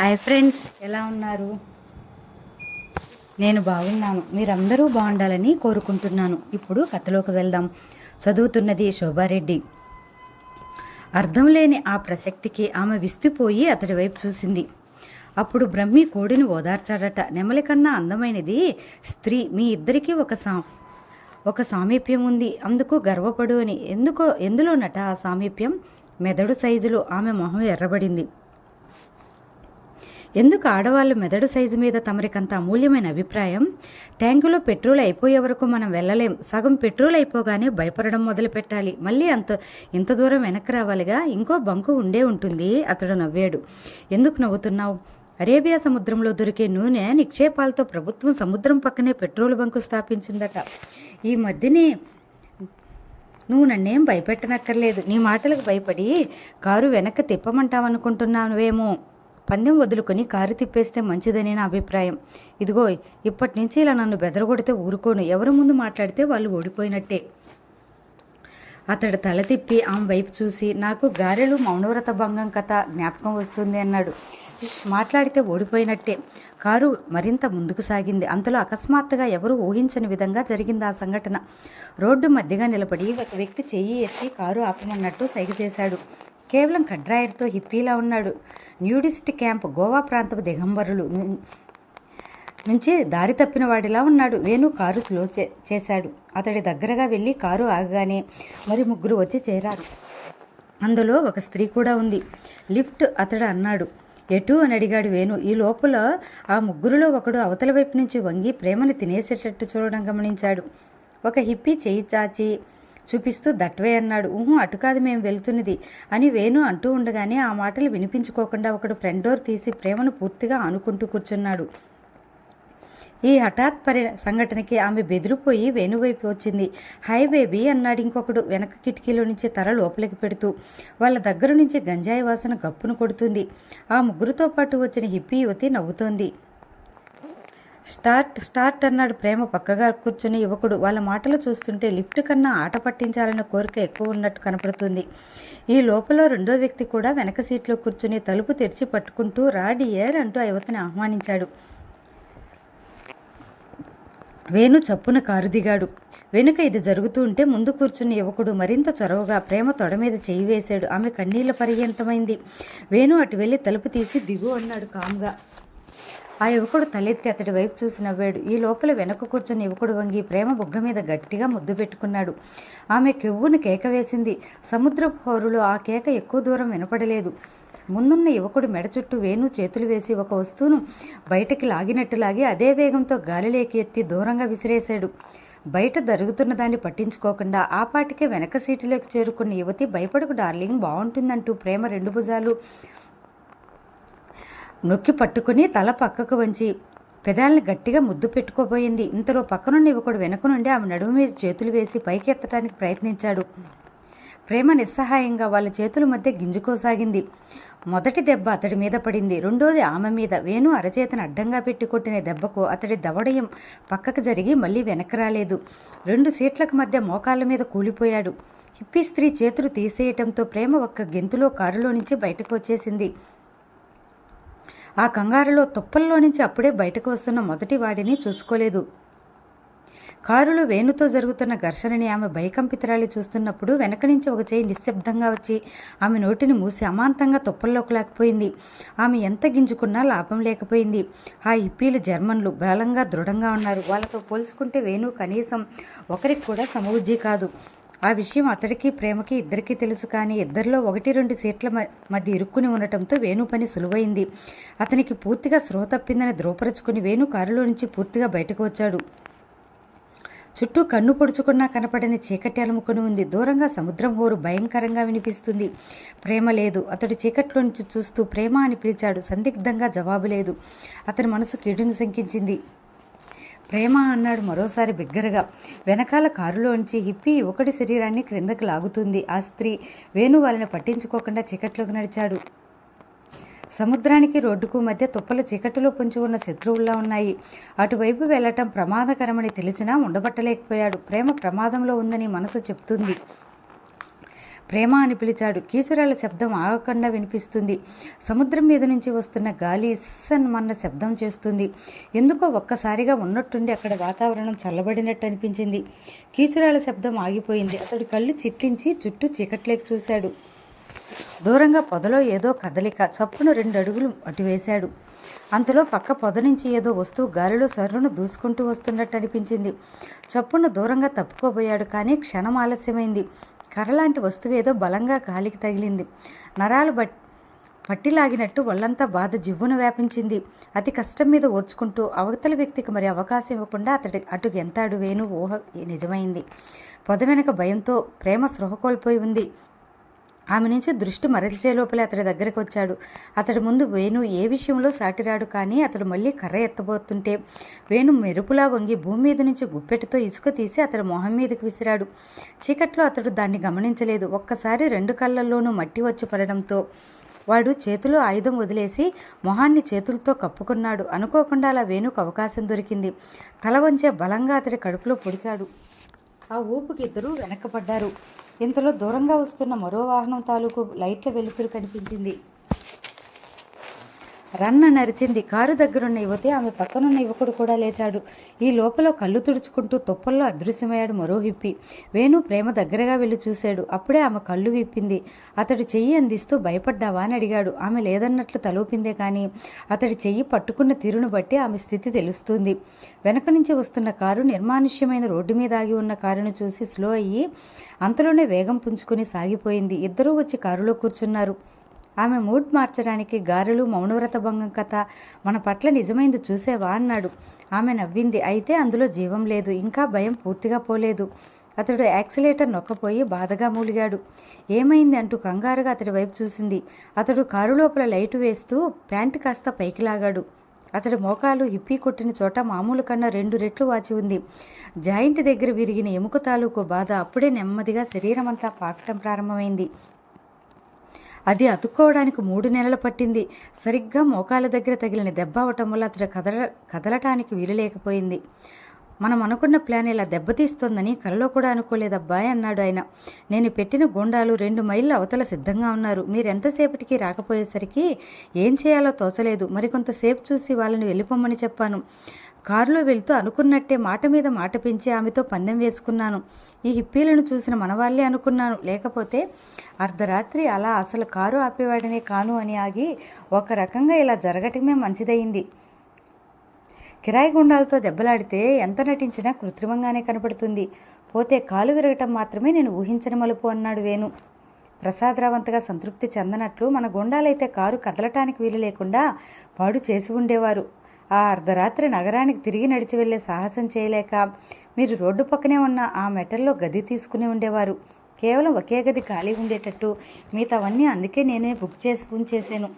Hi friends, ఎలా ఉన్నారు? నేను బాగున్నాను. మీరందరూ బాగుండాలని కోరుకుంటున్నాను. ఇప్పుడు కథలోకి వెళ్దాం. చదువుతున్నది శోభారెడ్డి. అర్థం లేని ఆ ప్రసక్తికి ఆమె విస్తుపోయి అతడి వైపు చూసింది. అప్పుడు బ్రహ్మి కోడిని ఓదార్చాడట. నెమలి కన్నా అందమైనది స్త్రీ. మీ ఇద్దరికీ ఒక సామీప్యం ఉంది, అందుకు గర్వపడు అని. ఎందులోనట ఆ సామీప్యం? మెదడు సైజులో. ఆమె మొహం ఎర్రబడింది. ఎందుకు ఆడవాళ్ళు మెదడు సైజు మీద తమరికంత అమూల్యమైన అభిప్రాయం? ట్యాంకులో పెట్రోల్ అయిపోయే వరకు మనం వెళ్ళలేం. సగం పెట్రోల్ అయిపోగానే భయపడడం మొదలు పెట్టాలి. మళ్ళీ ఇంత దూరం వెనక్కి రావాలిగా. ఇంకో బంకు ఉండే ఉంటుంది. అతడు నవ్వాడు. ఎందుకు నవ్వుతున్నావు? అరేబియా సముద్రంలో దొరికే నూనె నిక్షేపాలతో ప్రభుత్వం సముద్రం పక్కనే పెట్రోల్ బంకు స్థాపించిందట. ఈ మధ్యనే నువ్వు నన్నేం భయపెట్టనక్కర్లేదు. నీ మాటలకు భయపడి కారు వెనక్కి తిప్పమంటావనుకుంటున్నావేమో. పందెం వదులుకొని కారు తిప్పేస్తే మంచిదని నా అభిప్రాయం. ఇదిగో, ఇప్పటి నుంచి ఇలా నన్ను బెదరగొడితే ఊరుకోను. ఎవరి ముందు మాట్లాడితే వాళ్ళు ఓడిపోయినట్టే. అతడు తల తిప్పి ఆమె వైపు చూసి, నాకు గారెలు మౌనవ్రత భంగం కథ జ్ఞాపకం వస్తుంది అన్నాడు. మాట్లాడితే ఓడిపోయినట్టే. కారు మరింత ముందుకు సాగింది. అంతలో అకస్మాత్తుగా ఎవరూ ఊహించని విధంగా జరిగింది ఆ సంఘటన. రోడ్డు మధ్యగా నిలబడి ఒక వ్యక్తి చెయ్యి ఎత్తి కారు ఆపమన్నట్టు సైగ చేశాడు. కేవలం కడ్రాయర్తో హిప్పీలా ఉన్నాడు. న్యూడిస్ట్ క్యాంప్, గోవా ప్రాంతపు దిగంబరులు నుంచి దారి తప్పిన వాడిలా ఉన్నాడు. వేణు కారు స్లో చేశాడు. అతడి దగ్గరగా వెళ్ళి కారు ఆగగానే మరి ముగ్గురు వచ్చి చేరారు. అందులో ఒక స్త్రీ కూడా ఉంది. లిఫ్ట్ అతడు అన్నాడు. ఎటు అని అడిగాడు వేణు. ఈ లోపల ఆ ముగ్గురులో ఒకడు అవతల వైపు నుంచి వంగి ప్రేమను తినేసేటట్టు చూడడం గమనించాడు. ఒక హిప్పీ చెయ్యి చాచి చూపిస్తూ దట్వే అన్నాడు. అటు కాదు మేము వెళ్తున్నది అని వేణు అంటూ ఉండగానే ఆ మాటలు వినిపించుకోకుండా ఒకడు ఫ్రంట్ డోర్ తీసి ప్రేమను పూర్తిగా ఆనుకుంటూ కూర్చున్నాడు. ఈ హఠాత్ సంఘటనకి ఆమె బెదిరిపోయి వేణువైపు వచ్చింది. హాయ్ బేబీ అన్నాడు ఇంకొకడు వెనక కిటికీలో నుంచి తల లోపలికి పెడుతూ. వాళ్ళ దగ్గర నుంచి గంజాయి వాసన గప్పును కొడుతుంది. ఆ ముగ్గురుతో పాటు వచ్చిన హిప్పీ యువతి నవ్వుతోంది. స్టార్ట్ అన్నాడు ప్రేమ పక్కగా కూర్చుని యువకుడు. వాళ్ళ మాటలు చూస్తుంటే లిఫ్ట్ కన్నా ఆట పట్టించాలన్న కోరిక ఎక్కువ ఉన్నట్టు కనపడుతుంది. ఈ లోపల రెండో వ్యక్తి కూడా వెనక సీట్లో కూర్చుని తలుపు తెరిచి పట్టుకుంటూ రా డియర్ అంటూ ఆ యువతిని ఆహ్వానించాడు. వేణు చప్పున కారు దిగాడు. వెనుక ఇది జరుగుతూ ఉంటే ముందు కూర్చున్న యువకుడు మరింత చొరవగా ప్రేమ తొడ మీద చేయి వేశాడు. ఆమె కన్నీళ్ల పర్యంతమైంది. వేణు అటు వెళ్ళి తలుపు తీసి దిగు అన్నాడు కామ్గా. ఆ యువకుడు తలెత్తి అతడి వైపు చూసి నవ్వాడు. ఈ లోపల వెనక కూర్చున్న యువకుడు వంగి ప్రేమ బుగ్గ మీద గట్టిగా ముద్దు పెట్టుకున్నాడు. ఆమె కెవ్వును కేక వేసింది. సముద్రపు హోరులో ఆ కేక ఎక్కువ దూరం వినపడలేదు. ముందున్న యువకుడు మెడ చుట్టూ వేణు చేతులు వేసి ఒక వస్తువును బయటకి లాగినట్టు లాగి అదే వేగంతో గాలిలోకి ఎత్తి దూరంగా విసిరేశాడు. బయట జరుగుతున్న దాన్ని పట్టించుకోకుండా ఆ పాటికే వెనక సీటులోకి చేరుకున్న యువతి, భయపడకు డార్లింగ్, బాగుంటుందంటూ ప్రేమ రెండు భుజాలు నొక్కి పట్టుకుని తల పక్కకు వంచి పెదాలను గట్టిగా ముద్దు పెట్టుకోబోయింది. ఇంతలో పక్కనున్న యువకుడు వెనక నుండి ఆమె నడుము మీద చేతులు వేసి పైకి ఎత్తడానికి ప్రయత్నించాడు. ప్రేమ నిస్సహాయంగా వాళ్ళ చేతుల మధ్య గింజుకోసాగింది. మొదటి దెబ్బ అతడి మీద పడింది, రెండోది ఆమె మీద. వేణు అరచేతను అడ్డంగా పెట్టి కొట్టిన దెబ్బకు అతడి దవడయం పక్కకు జరిగి మళ్ళీ వెనక్కి రాలేదు. 2 సీట్లకు మధ్య మోకాళ్ళ మీద కూలిపోయాడు. హిప్పీ స్త్రీ చేతులు తీసేయటంతో ప్రేమ ఒక్క గెంతులో కారులో నుంచి బయటకు వచ్చేసింది. ఆ కంగారులో తుప్పల్లో నుంచి అప్పుడే బయటకు వస్తున్న మొదటి వాడిని చూసుకోలేదు. కారులో వేణుతో జరుగుతున్న ఘర్షణని ఆమె భయకంపితురాలి చూస్తున్నప్పుడు వెనక నుంచి ఒక చేయి నిశ్శబ్దంగా వచ్చి ఆమె నోటిని మూసి అమాంతంగా తుప్పల్లోకి లేకపోయింది. ఆమె ఎంత గింజుకున్నా లాభం లేకపోయింది. ఆ హిప్పీలు జర్మన్లు, బలంగా దృఢంగా ఉన్నారు. వాళ్ళతో పోల్చుకుంటే వేణు కనీసం ఒకరికి కూడా సమవుజ్జి కాదు. ఆ విషయం అతడికి ప్రేమకి ఇద్దరికీ తెలుసు. కానీ ఇద్దరిలో 1-2 సీట్ల మధ్య ఇరుక్కుని ఉండటంతో వేణు పని సులువైంది. అతనికి పూర్తిగా స్పృహ తప్పిందని ధ్రువపరుచుకుని వేణు కారులో నుంచి పూర్తిగా బయటకు వచ్చాడు. చుట్టూ కన్ను పొడుచుకున్నా కనపడని చీకటి అలుముకొని ఉంది. దూరంగా సముద్రం హోరు భయంకరంగా వినిపిస్తుంది. ప్రేమ లేదు. అతడు చీకట్లో నుంచి చూస్తూ ప్రేమ అని పిలిచాడు. సందిగ్ధంగా జవాబు లేదు. అతని మనసు కీడును శంకించింది. ప్రేమ అన్నాడు మరోసారి బిగ్గరగా. వెనకాల కారులోంచి హిప్పీ యువకుడి శరీరాన్ని క్రిందకి లాగుతుంది. ఆ స్త్రీ వేణు వాళ్ళని పట్టించుకోకుండా చీకట్లోకి నడిచాడు. సముద్రానికి రోడ్డుకు మధ్య తుప్పలు చీకటిలో పొంచి ఉన్న శత్రువుల్లా ఉన్నాయి. అటువైపు వెళ్లటం ప్రమాదకరమని తెలిసినా ఉండబట్టలేకపోయాడు. ప్రేమ ప్రమాదంలో ఉందని మనసు చెప్తుంది. ప్రేమ అని పిలిచాడు. కీచురాళ్ళ శబ్దం ఆగకుండా వినిపిస్తుంది. సముద్రం మీద నుంచి వస్తున్న గాలి ఇస్సన్మన్న శబ్దం చేస్తుంది. ఎందుకో ఒక్కసారిగా ఉన్నట్టుండి అక్కడ వాతావరణం చల్లబడినట్టు అనిపించింది. కీచురాళ్ళ శబ్దం ఆగిపోయింది. అతడు కళ్ళు చిట్లించి చుట్టూ చీకట్లేకి చూశాడు. దూరంగా పొదలో ఏదో కదలిక. చప్పున 2 అడుగులు అటు వేశాడు. అంతలో పక్క పొద నుంచి ఏదో వస్తువు గాలిలో సర్రును దూసుకుంటూ వస్తున్నట్టు అనిపించింది. చప్పున దూరంగా తప్పుకోబోయాడు. కానీ క్షణం ఆలస్యమైంది. కర్రలాంటి వస్తువు ఏదో బలంగా గాలికి తగిలింది. నరాలు పట్టిలాగినట్టు ఒళ్ళంతా బాధ జివ్వున వ్యాపించింది. అతి కష్టం మీద ఓర్చుకుంటూ అవతల వ్యక్తికి మరి అవకాశం ఇవ్వకుండా అటు గెంతాడు వేణు. ఊహ నిజమైంది. పొద వెనక భయంతో ప్రేమ స్పృహ కోల్పోయి ఉంది. ఆమె నుంచి దృష్టి మరల్చే లోపలే అతడి దగ్గరికి వచ్చాడు. అతడి ముందు వేణు ఏ విషయంలో సాటిరాడు. కానీ అతడు మళ్ళీ కర్ర ఎత్తబోతుంటే వేణు మెరుపులా వంగి భూమి మీద నుంచి గుప్పెట్టుతో ఇసుక తీసి అతడి మొహం మీదకి విసిరాడు. చీకట్లో అతడు దాన్ని గమనించలేదు. ఒక్కసారి 2 కళ్ళల్లోనూ మట్టి వచ్చి పడడంతో వాడు చేతిలో ఆయుధం వదిలేసి మొహాన్ని చేతులతో కప్పుకున్నాడు. అనుకోకుండా అలా వేణుకు అవకాశం దొరికింది. తల వంచే బలంగా అతడి కడుపులో పొడిచాడు. ఆ ఊపుకి ఇద్దరూ వెనక్కపడ్డారు. ఇంతలో దూరంగా వస్తున్న మరో వాహనం తాలూకు లైట్ల వెలుతురు కనిపించింది. రన్న నరిచింది. కారు దగ్గరున్న యువతి, ఆమె పక్కనున్న యువకుడు కూడా లేచాడు. ఈ లోపల కళ్ళు తుడుచుకుంటూ తుప్పల్లో అదృశ్యమయ్యాడు మరో హిప్పి. వేణు ప్రేమ దగ్గరగా వెళ్ళి చూశాడు. అప్పుడే ఆమె కళ్ళు విప్పింది. అతడి చెయ్యి అందిస్తూ భయపడ్డావా అని అడిగాడు. ఆమె లేదన్నట్లు తలూపిందే కానీ అతడి చెయ్యి పట్టుకున్న తీరును బట్టి ఆమె స్థితి తెలుస్తుంది. వెనక నుంచి వస్తున్న కారు నిర్మానుష్యమైన రోడ్డు మీద ఆగి ఉన్న కారును చూసి స్లో అయ్యి అంతలోనే వేగం పుంజుకుని సాగిపోయింది. ఇద్దరూ వచ్చి కారులో కూర్చున్నారు. ఆమె మూడ్ మార్చడానికి గారెలు, మౌనవ్రత భంగం కథ, మన పట్ల నిజమైంది చూసేవా అన్నాడు. ఆమె నవ్వింది. అయితే అందులో జీవం లేదు. ఇంకా భయం పూర్తిగా పోలేదు. అతడు యాక్సిలేటర్ నొక్కపోయి బాధగా మూలిగాడు. ఏమైంది అంటూ కంగారుగా అతడి వైపు చూసింది. అతడు కారు లోపల లైటు వేస్తూ ప్యాంటు కాస్త పైకి లాగాడు. అతడి మోకాలు హిప్పీ కొట్టిన చోట మామూలు కన్నా 2 రెట్లు వాచి ఉంది. జాయింట్ దగ్గర విరిగిన ఎముక తాలూకు బాధ అప్పుడే నెమ్మదిగా శరీరం అంతా పాకటం ప్రారంభమైంది. అది అతుక్కోవడానికి 3 నెలలు పట్టింది. సరిగ్గా మోకాల దగ్గర తగిలిన దెబ్బ అవటం వల్ల అతడు కదలటానికి వీలు లేకపోయింది. మనం అనుకున్న ప్లాన్ ఇలా దెబ్బతీస్తోందని కలలో కూడా అనుకోలేదబ్బాయ్ అన్నాడు ఆయన. నేను పెట్టిన గూండాలు 2 మైళ్ళ అవతల సిద్ధంగా ఉన్నారు. మీరెంతసేపటికి రాకపోయేసరికి ఏం చేయాలో తోచలేదు. మరికొంతసేపు చూసి వాళ్ళని వెళ్ళిపోమ్మని చెప్పాను. కారులో వెళ్తూ అనుకున్నట్టే మాట మీద మాట పెంచి ఆమెతో పందెం వేసుకున్నాను. ఈ హిప్పీలను చూసిన మనవాళ్ళే అనుకున్నాను. లేకపోతే అర్ధరాత్రి అలా అసలు కారు ఆపేవాడనే కాను అని ఆగి ఒక రకంగా ఇలా జరగటమే మంచిదయింది. కిరాయి గుండాలతో దెబ్బలాడితే ఎంత నటించినా కృత్రిమంగానే కనపడుతుంది. పోతే కాలు విరగటం మాత్రమే నేను ఊహించని మలుపు అన్నాడు వేణు. ప్రసాదరావంతగా సంతృప్తి చెందనట్లు మన గుండాలైతే కారు కదలటానికి వీలు లేకుండా పాడు చేసి ఉండేవారు. ఆ అర్ధరాత్రి నగరానికి తిరిగి నడిచి వెళ్లే సాహసం చేయలేక మీరు రోడ్డు పక్కనే ఉన్న ఆ మెటల్లో గది తీసుకుని ఉండేవారు. కేవలం ఒకే గది ఖాళీ ఉండేటట్టు మిగతావన్నీ అందుకే నేనే బుక్ చేసి ఉంచేశాను.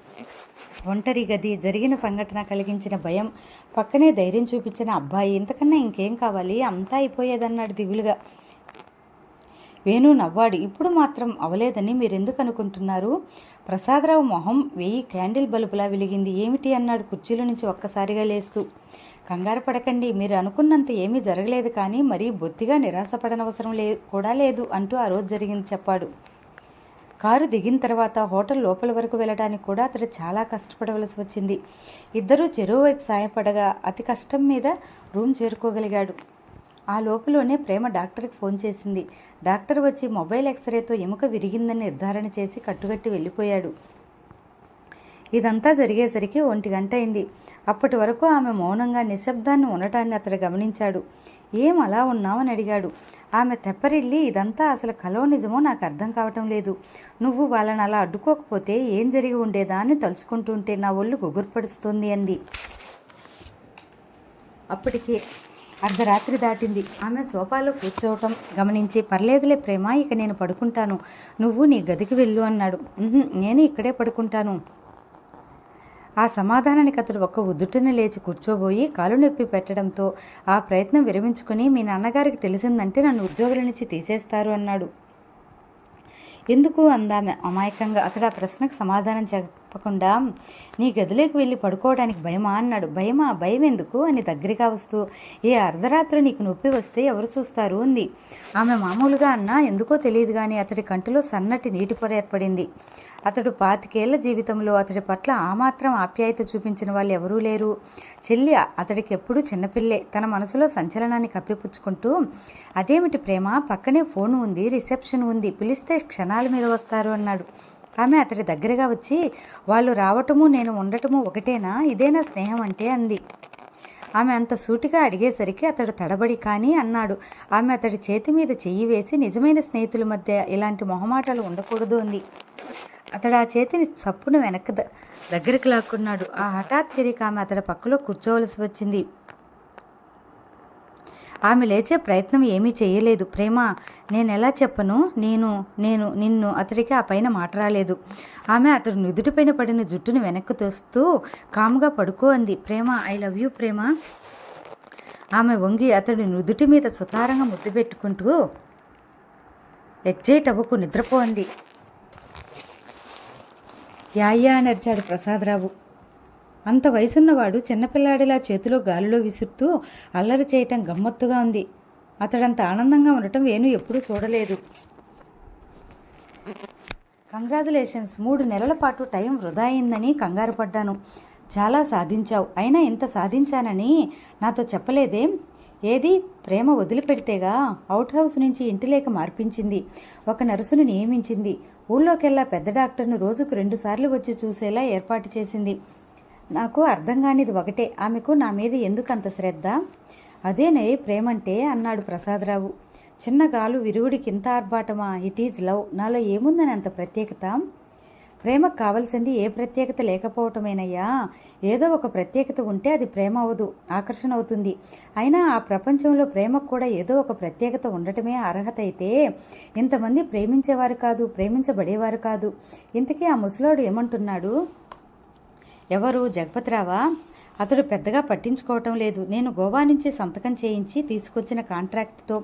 ఒంటరి గది, జరిగిన సంఘటన కలిగించిన భయం, పక్కనే ధైర్యం చూపించిన అబ్బాయి, ఇంతకన్నా ఇంకేం కావాలి? అంతా అయిపోయేదన్నాడు దిగులుగా. వేణు నవ్వాడు. ఇప్పుడు మాత్రం అవలేదని మీరెందుకు అనుకుంటున్నారు? ప్రసాదరావు మొహం 1000 క్యాండిల్ బల్బులా వెలిగింది. ఏమిటి అన్నాడు కుర్చీలో నుంచి ఒక్కసారిగా లేస్తూ. కంగారు పడకండి, మీరు అనుకున్నంత ఏమీ జరగలేదు. కానీ మరీ బొత్తిగా నిరాశపడనవసరం కూడా లేదు అంటూ ఆ రోజు జరిగింది చెప్పాడు. కారు దిగిన తర్వాత హోటల్ లోపల వరకు వెళ్ళడానికి కూడా అతడు చాలా కష్టపడవలసి వచ్చింది. ఇద్దరూ చెరువువైపు సాయపడగా అతి కష్టం మీద రూమ్ చేరుకోగలిగాడు. ఆ లోపలనే ప్రేమ డాక్టర్కి ఫోన్ చేసింది. డాక్టర్ వచ్చి మొబైల్ ఎక్స్రేతో ఎముక విరిగిందని నిర్ధారణ చేసి కట్టుగట్టి వెళ్ళిపోయాడు. ఇదంతా జరిగేసరికి 1 గంట అయింది. అప్పటి వరకు ఆమె మౌనంగా నిశ్శబ్దాన్ని ఉండటాన్ని అతడు గమనించాడు. ఏం అలా ఉన్నావని అడిగాడు. ఆమె తెప్పరిల్లి, ఇదంతా అసలు కలో నిజమో నాకు అర్థం కావటం లేదు. నువ్వు వాళ్ళని అలా అడ్డుకోకపోతే ఏం జరిగి ఉండేదా అని తలుచుకుంటుంటే నా ఒళ్ళు గుగుర్పడుస్తుంది అంది. అప్పటికే అర్ధరాత్రి దాటింది. ఆమె సోఫాలో కూర్చోవటం గమనించి, పర్లేదులే ప్రేమ, ఇక నేను పడుకుంటాను, నువ్వు నీ గదికి వెళ్ళు అన్నాడు. నేను ఇక్కడే పడుకుంటాను. ఆ సమాధానానికి అతడు ఒక్క ఉదుటున లేచి కూర్చోబోయి కాలు నొప్పి పెట్టడంతో ఆ ప్రయత్నం విరమించుకుని, మీ నాన్నగారికి తెలిసిందంటే నన్ను ఉద్యోగుల నుంచి తీసేస్తారు అన్నాడు. ఎందుకు అందామె అమాయకంగా. అతడు ఆ ప్రశ్నకు సమాధానం చెప్పకుండా నీ గదిలోకి వెళ్ళి పడుకోవడానికి భయమా అన్నాడు. భయమా? భయం ఎందుకు అని దగ్గరగా వస్తూ, ఏ అర్ధరాత్రి నీకు నొప్పి వస్తే ఎవరు చూస్తారు అంది. ఆమె మామూలుగా అన్నా ఎందుకో తెలియదు కానీ అతడి కంటిలో సన్నటి నీటి పొర ఏర్పడింది. అతడు 25 ఏళ్ల జీవితంలో అతడి పట్ల ఆ మాత్రం ఆప్యాయత చూపించిన వాళ్ళు ఎవరూ లేరు. చెల్లి అతడికి ఎప్పుడూ చిన్నపిల్లే. తన మనసులో సంచలనాన్ని కప్పిపుచ్చుకుంటూ, అదేమిటి ప్రేమ, పక్కనే ఫోన్ ఉంది, రిసెప్షన్ ఉంది, పిలిస్తే క్షణాల మీద వస్తారు అన్నాడు. ఆమె అతడి దగ్గరగా వచ్చి, వాళ్ళు రావటము నేను ఉండటము ఒకటేనా, ఇదేనా స్నేహం అంటే అంది. ఆమె అంత సూటిగా అడిగేసరికి అతడు తడబడి కానీ అన్నాడు. ఆమె అతడి చేతి మీద చెయ్యి వేసి, నిజమైన స్నేహితుల మధ్య ఇలాంటి మొహమాటాలు ఉండకూడదు అంది. అతడు ఆ చేతిని చప్పున వెనక్కి దగ్గరికి లాక్కున్నాడు. ఆ హఠాత్ చర్యకు ఆమె అతడి పక్కలో కూర్చోవలసి వచ్చింది. ఆమె లేచే ప్రయత్నం ఏమీ చేయలేదు. ప్రేమ, నేనెలా చెప్పను, నేను నేను నిన్ను అతడికి ఆ పైన మాట రాలేదు. ఆమె అతడు నుదుటిపైన పడిన జుట్టును వెనక్కి తోస్తూ కాముగా పడుకో అంది. ప్రేమ, ఐ లవ్ యూ ప్రేమ. ఆమె వంగి అతడి నుదుటి మీద సుతారంగా ముద్దు పెట్టుకుంటూ, ఎగ్జైట్ అవ్వకు, నిద్రపో అంది. యాయ్యా అని అరిచాడు ప్రసాదరావు. అంత వయసున్నవాడు చిన్నపిల్లాడిలా చేతిలో గాలిలో విసురుతూ అల్లరి చేయటం గమ్మత్తుగా ఉంది. అతడంత ఆనందంగా ఉండటం వేణు ఎప్పుడూ చూడలేదు. కంగ్రాచులేషన్స్, 3 నెలల పాటు టైం వృధా అయిందని కంగారు పడ్డాను. చాలా సాధించావు. అయినా ఇంత సాధించానని నాతో చెప్పలేదేం? ఏది? ప్రేమ వదిలిపెడితేగా. అవుట్ హౌస్ నుంచి ఇంటిలేక మార్పించింది. ఒక నర్సును నియమించింది. ఊళ్ళోకెల్లా పెద్ద డాక్టర్ను రోజుకు 2 సార్లు వచ్చి చూసేలా ఏర్పాటు చేసింది. నాకు అర్థం కానిది ఒకటే, ఆమెకు నా మీద ఎందుకు అంత శ్రద్ధ? అదేనే ప్రేమంటే అన్నాడు ప్రసాదరావు. చిన్న గాలు విరుగుడికి ఇంత ఆర్భాటమా? It is love. నాలో ఏముందని అంత ప్రత్యేకత? ప్రేమకు కావలసింది ఏ ప్రత్యేకత లేకపోవటమేనయ్యా. ఏదో ఒక ప్రత్యేకత ఉంటే అది ప్రేమ అవదు, ఆకర్షణ అవుతుంది. అయినా ఆ ప్రపంచంలో ప్రేమకు కూడా ఏదో ఒక ప్రత్యేకత ఉండటమే అర్హత అయితే ఇంతమంది ప్రేమించేవారు కాదు, ప్రేమించబడేవారు కాదు. ఇంతకీ ఆ ముసలోడు ఏమంటున్నాడు? ఎవరు? జగపతిరావా? అతడు పెద్దగా పట్టించుకోవటం లేదు. నేను గోవా నుంచి సంతకం చేయించి తీసుకొచ్చిన కాంట్రాక్ట్తో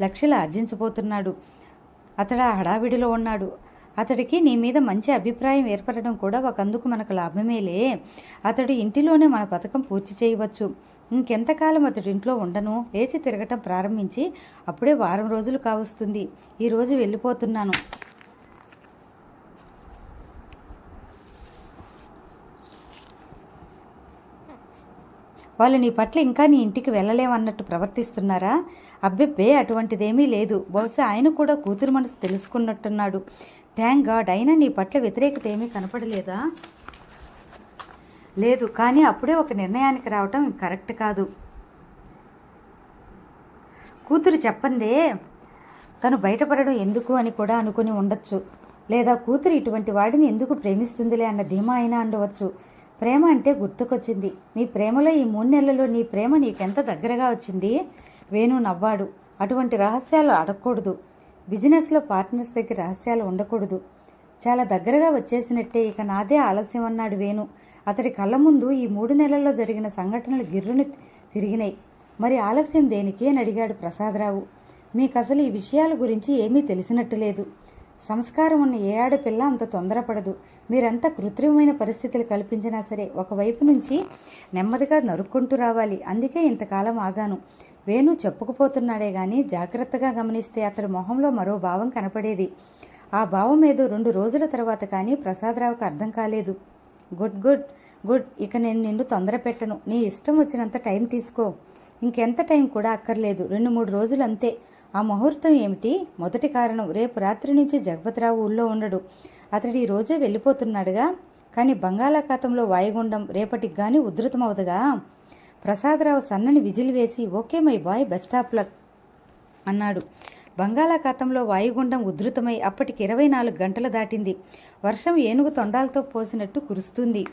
లక్షలు ఆర్జించబోతున్నాడు. అతడు ఆ హడావిడిలో ఉన్నాడు. అతడికి నీ మీద మంచి అభిప్రాయం ఏర్పడడం కూడా ఒకందుకు మనకు లాభమేలే. అతడు ఇంటిలోనే మన పథకం పూర్తి చేయవచ్చు. ఇంకెంతకాలం అతడి ఇంట్లో ఉండను. లేచి తిరగటం ప్రారంభించి అప్పుడే వారం రోజులు కావస్తుంది. ఈరోజు వెళ్ళిపోతున్నాను. వాళ్ళు నీ పట్ల ఇంకా నీ ఇంటికి వెళ్ళలేమన్నట్టు ప్రవర్తిస్తున్నారా? అబ్బెబ్బే, అటువంటిదేమీ లేదు. బహుశా ఆయన కూడా కూతురు మనసు తెలుసుకున్నట్టున్నాడు. Thank God. అయినా నీ పట్ల వ్యతిరేకత ఏమీ కనపడలేదా? లేదు, కానీ అప్పుడే ఒక నిర్ణయానికి రావటం కరెక్ట్ కాదు. కూతురు చెప్పందే తను బయటపడడం ఎందుకు అని కూడా అనుకుని ఉండొచ్చు. లేదా కూతురు ఇటువంటి వాడిని ఎందుకు ప్రేమిస్తుందిలే అన్న ధీమా అయినా ఉండవచ్చు. ప్రేమ అంటే గుర్తుకొచ్చింది. మీ ప్రేమలో ఈ 3 నెలల్లో నీ ప్రేమ నీకెంత దగ్గరగా వచ్చింది? వేణు నవ్వాడు. అటువంటి రహస్యాలు అడగకూడదు. బిజినెస్లో పార్ట్నర్స్ దగ్గర రహస్యాలు ఉండకూడదు. చాలా దగ్గరగా వచ్చేసినట్టే, ఇక నాదే ఆలస్యం అన్నాడు వేణు. అతడి కళ్ళ ముందు ఈ 3 నెలల్లో జరిగిన సంఘటనలు గిర్రుని తిరిగినాయి. మరి ఆలస్యం దేనికి అని అడిగాడు ప్రసాదరావు. మీకు అసలు ఈ విషయాల గురించి ఏమీ తెలిసినట్టు లేదు. సంస్కారం ఉన్న ఏ ఆడపిల్ల అంత తొందరపడదు. మీరంతా కృత్రిమమైన పరిస్థితులు కల్పించినా సరే ఒకవైపు నుంచి నెమ్మదిగా నరుక్కుంటూ రావాలి. అందుకే ఇంతకాలం ఆగాను. వేణు చెప్పుకుపోతున్నాడే గాని జాగ్రత్తగా గమనిస్తే అతడి మొహంలో మరో భావం కనపడేది. ఆ భావం ఏదో 2 రోజుల తర్వాత కానీ ప్రసాదరావుకు అర్థం కాలేదు. గుడ్ గుడ్ గుడ్, ఇక నేను నిన్ను తొందర పెట్టను. నీ ఇష్టం వచ్చినంత టైం తీసుకో. ఇంకెంత టైం కూడా అక్కర్లేదు, 2-3 రోజులు అంతే. ఆ ముహూర్తం ఏమిటి? మొదటి కారణం, రేపు రాత్రి నుంచి జగపతిరావు ఊళ్ళో ఉండడు. అతడు ఈ రోజే వెళ్ళిపోతున్నాడుగా. కానీ బంగాళాఖాతంలో వాయుగుండం రేపటికి గాని ఉధృతమవుదుగా. ప్రసాదరావు సన్నని విజిల్ వేసి, okay my boy, best of luck అన్నాడు. బంగాళాఖాతంలో వాయుగుండం ఉధృతమై అప్పటికి 24 గంటలు దాటింది. వర్షం ఏనుగు తొండాలతో పోసినట్టు కురుస్తుంది.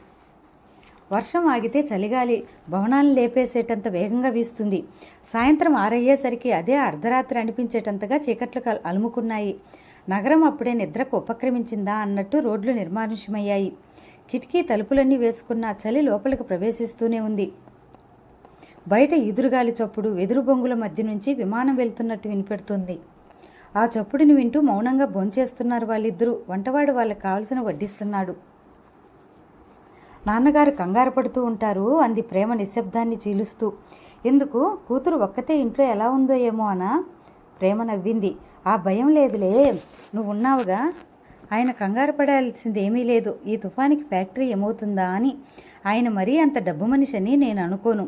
వర్షం ఆగితే చలిగాలి భవనాలను లేపేసేటంత వేగంగా వీస్తుంది. సాయంత్రం 6 అయ్యేసరికి అదే అర్ధరాత్రి అనిపించేటంతగా చీకట్లు అలుముకున్నాయి. నగరం అప్పుడే నిద్రకు ఉపక్రమించిందా అన్నట్టు రోడ్లు నిర్మానుష్యమయ్యాయి. కిటికీ తలుపులన్నీ వేసుకున్న చలి లోపలికి ప్రవేశిస్తూనే ఉంది. బయట ఈదురుగాలి చప్పుడు వెదురు బొంగుల మధ్య నుంచి విమానం వెళ్తున్నట్టు వినిపెడుతుంది. ఆ చప్పుడుని వింటూ మౌనంగా భోంచేస్తున్నారు వాళ్ళిద్దరూ. వంటవాడు వాళ్ళకి కావలసిన వడ్డిస్తున్నాడు. నాన్నగారు కంగారు పడుతూ ఉంటారు అంది ప్రేమ నిశ్శబ్దాన్ని చీలుస్తూ. ఎందుకు? కూతురు ఒక్కతే ఇంట్లో ఎలా ఉందో ఏమో అనా? ప్రేమ నవ్వింది. ఆ భయం లేదులే, నువ్వు ఉన్నావుగా. ఆయన కంగారు పడాల్సింది ఏమీ లేదు. ఈ తుఫానికి ఫ్యాక్టరీ ఏమవుతుందా అని. ఆయన మరీ అంత డబ్బు మనిషి అని నేను అనుకోను.